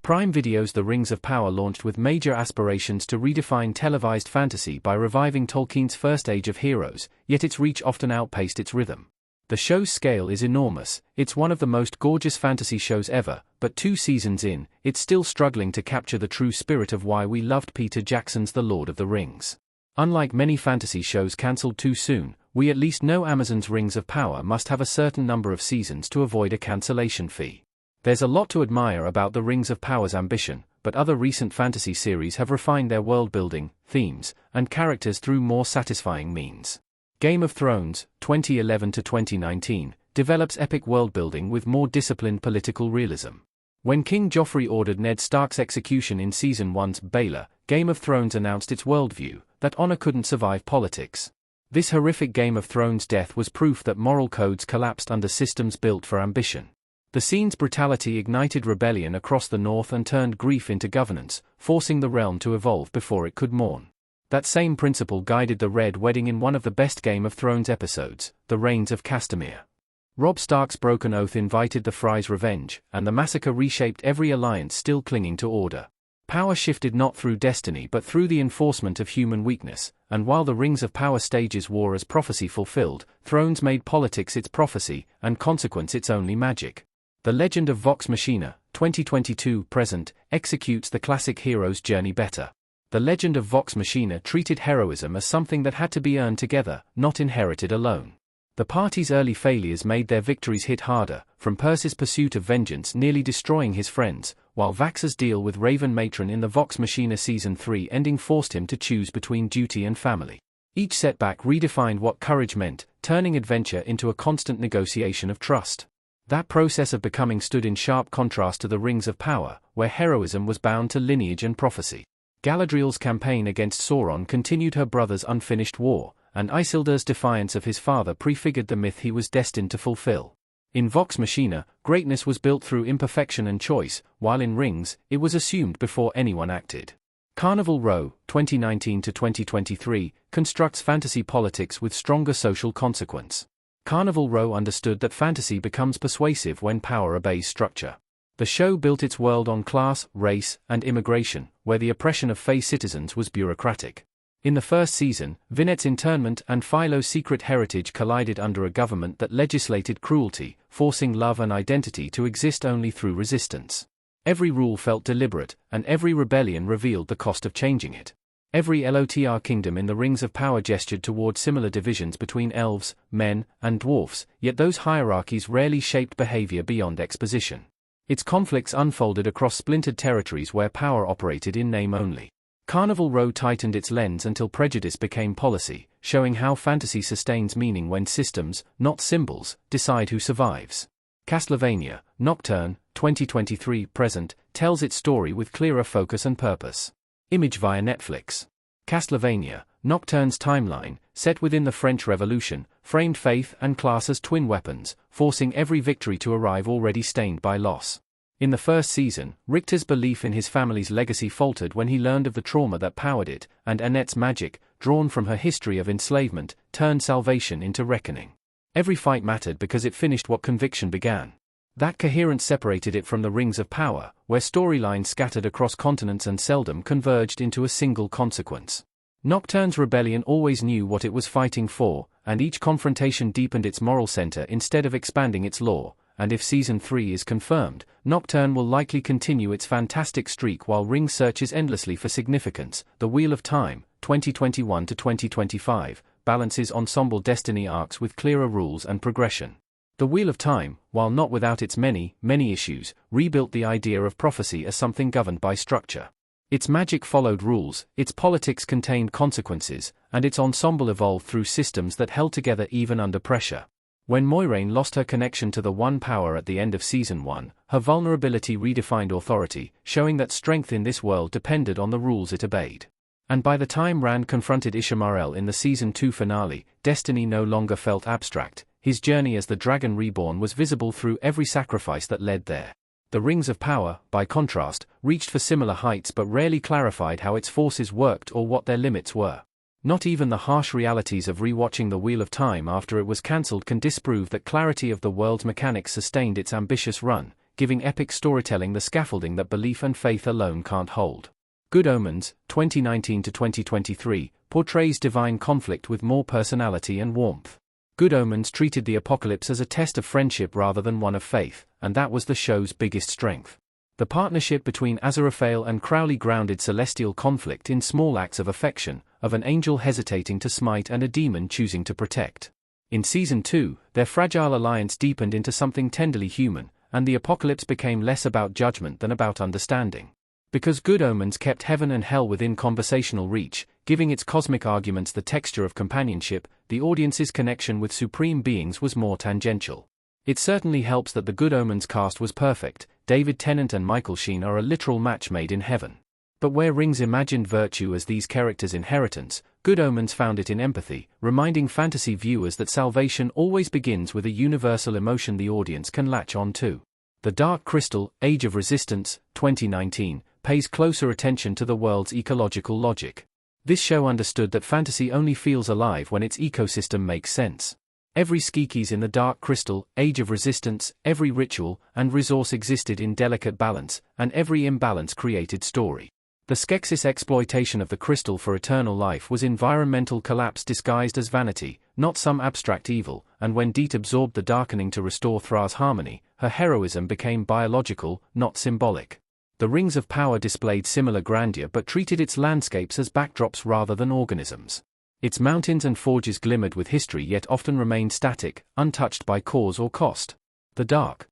Prime Video's The Rings of Power launched with major aspirations to redefine televised fantasy by reviving Tolkien's first age of heroes, yet its reach often outpaced its rhythm. The show's scale is enormous, it's one of the most gorgeous fantasy shows ever, but 2 seasons in, it's still struggling to capture the true spirit of why we loved Peter Jackson's The Lord of the Rings. Unlike many fantasy shows cancelled too soon, we at least know Amazon's Rings of Power must have a certain number of seasons to avoid a cancellation fee. There's a lot to admire about the Rings of Power's ambition, but other recent fantasy series have refined their world-building, themes, and characters through more satisfying means. Game of Thrones, 2011 to 2019, develops epic world-building with more disciplined political realism. When King Joffrey ordered Ned Stark's execution in Season 1's Baelor, Game of Thrones announced its worldview, that honor couldn't survive politics. This horrific Game of Thrones death was proof that moral codes collapsed under systems built for ambition. The scene's brutality ignited rebellion across the north and turned grief into governance, forcing the realm to evolve before it could mourn. That same principle guided the Red Wedding in one of the best Game of Thrones episodes, The Reigns of Castamere. Robb Stark's broken oath invited the Frys' revenge, and the massacre reshaped every alliance still clinging to order. Power shifted not through destiny but through the enforcement of human weakness, and while the Rings of Power stages war as prophecy fulfilled, Thrones made politics its prophecy, and consequence its only magic. The Legend of Vox Machina, 2022-present, executes the classic hero's journey better. The Legend of Vox Machina treated heroism as something that had to be earned together, not inherited alone. The party's early failures made their victories hit harder, from Percy's pursuit of vengeance nearly destroying his friends, while Vax's deal with Raven Matron in the Vox Machina Season 3 ending forced him to choose between duty and family. Each setback redefined what courage meant, turning adventure into a constant negotiation of trust. That process of becoming stood in sharp contrast to the Rings of Power, where heroism was bound to lineage and prophecy. Galadriel's campaign against Sauron continued her brother's unfinished war, and Isildur's defiance of his father prefigured the myth he was destined to fulfill. In Vox Machina, greatness was built through imperfection and choice, while in Rings, it was assumed before anyone acted. Carnival Row, 2019 to 2023, constructs fantasy politics with stronger social consequence. Carnival Row understood that fantasy becomes persuasive when power obeys structure. The show built its world on class, race, and immigration, where the oppression of Fey citizens was bureaucratic. In the first season, Vinet's internment and Philo's secret heritage collided under a government that legislated cruelty, forcing love and identity to exist only through resistance. Every rule felt deliberate, and every rebellion revealed the cost of changing it. Every LOTR kingdom in the Rings of Power gestured toward similar divisions between elves, men, and dwarfs, yet those hierarchies rarely shaped behavior beyond exposition. Its conflicts unfolded across splintered territories where power operated in name only. Carnival Row tightened its lens until prejudice became policy, showing how fantasy sustains meaning when systems, not symbols, decide who survives. Castlevania, Nocturne, 2023-present, tells its story with clearer focus and purpose. Image via Netflix. Castlevania, Nocturne's timeline, set within the French Revolution, framed faith and class as twin weapons, forcing every victory to arrive already stained by loss. In the first season, Richter's belief in his family's legacy faltered when he learned of the trauma that powered it, and Annette's magic, drawn from her history of enslavement, turned salvation into reckoning. Every fight mattered because it finished what conviction began. That coherence separated it from the Rings of Power, where storylines scattered across continents and seldom converged into a single consequence. Nocturne's rebellion always knew what it was fighting for, and each confrontation deepened its moral center instead of expanding its lore, and if Season 3 is confirmed, Nocturne will likely continue its fantastic streak while Rings searches endlessly for significance. The Wheel of Time, 2021 to 2025, balances ensemble destiny arcs with clearer rules and progression. The Wheel of Time, while not without its many issues, rebuilt the idea of prophecy as something governed by structure. Its magic followed rules, its politics contained consequences, and its ensemble evolved through systems that held together even under pressure. When Moiraine lost her connection to the One Power at the end of Season 1, her vulnerability redefined authority, showing that strength in this world depended on the rules it obeyed. And by the time Rand confronted Ishamael in the Season 2 finale, destiny no longer felt abstract. His journey as the Dragon Reborn was visible through every sacrifice that led there. The Rings of Power, by contrast, reached for similar heights but rarely clarified how its forces worked or what their limits were. Not even the harsh realities of rewatching The Wheel of Time after it was cancelled can disprove that clarity of the world's mechanics sustained its ambitious run, giving epic storytelling the scaffolding that belief and faith alone can't hold. Good Omens, 2019 to 2023, portrays divine conflict with more personality and warmth. Good Omens treated the apocalypse as a test of friendship rather than one of faith, and that was the show's biggest strength. The partnership between Aziraphale and Crowley grounded celestial conflict in small acts of affection, of an angel hesitating to smite and a demon choosing to protect. In Season 2, their fragile alliance deepened into something tenderly human, and the apocalypse became less about judgment than about understanding. Because Good Omens kept heaven and hell within conversational reach, giving its cosmic arguments the texture of companionship, the audience's connection with supreme beings was more tangential. It certainly helps that the Good Omens cast was perfect. David Tennant and Michael Sheen are a literal match made in heaven. But where Rings imagined virtue as these characters' inheritance, Good Omens found it in empathy, reminding fantasy viewers that salvation always begins with a universal emotion the audience can latch on to. The Dark Crystal, Age of Resistance, 2019, pays closer attention to the world's ecological logic. This show understood that fantasy only feels alive when its ecosystem makes sense. Every skikis in the Dark Crystal, Age of Resistance, every ritual and resource existed in delicate balance, and every imbalance created story. The Skeksis' exploitation of the crystal for eternal life was environmental collapse disguised as vanity, not some abstract evil, and when Deet absorbed the darkening to restore Thra's harmony, her heroism became biological, not symbolic. The Rings of Power displayed similar grandeur but treated its landscapes as backdrops rather than organisms. Its mountains and forges glimmered with history yet often remained static, untouched by cause or cost. The Dark